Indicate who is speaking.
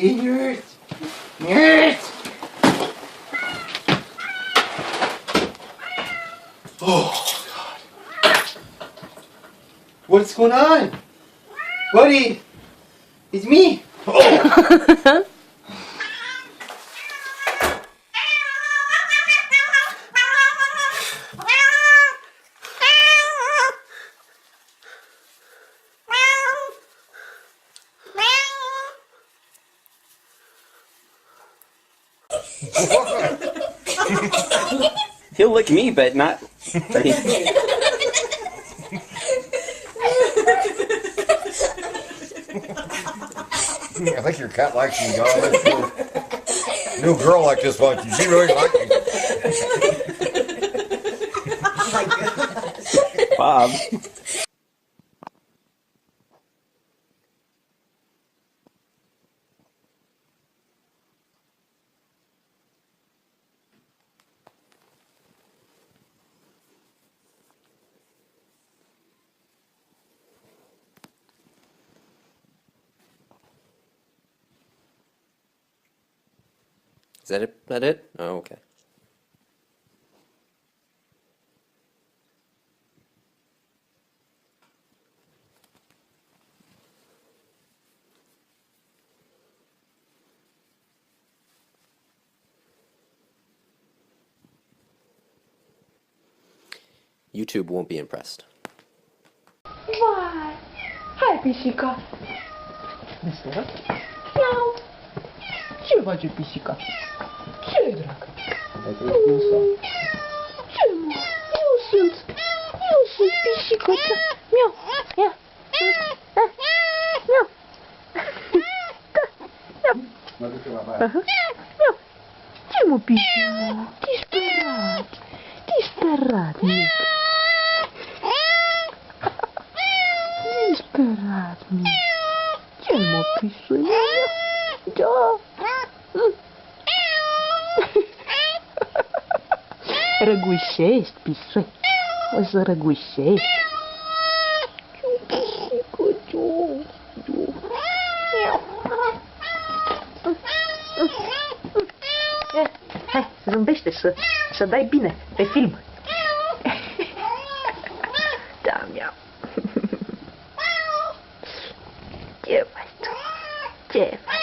Speaker 1: It hurts. It hurts. Oh, God. What's going on? Buddy, it's me. Oh.
Speaker 2: He'll lick me, but not.
Speaker 3: I think your cat likes you, John. New girl like this likes you. She really likes you.
Speaker 2: Bob. Is that it? That it? Oh, okay. YouTube won't be impressed.
Speaker 4: Vai! Hai, pisica! Mister? Miau! Ce face pisica? Ce, dragă? Ce, mă? Eu sunt pisica ta! Miau! Ia! Miau! Miau! Miau! Ce, mă, pisica? Disperat, mic! Disperat, mic! Ce, mă, pisuia? Da! Răgușești, pisui. O să răgușești. Hai, zâmbește, să dai bine pe film. Da, miau. Ce faci tu? Ce faci?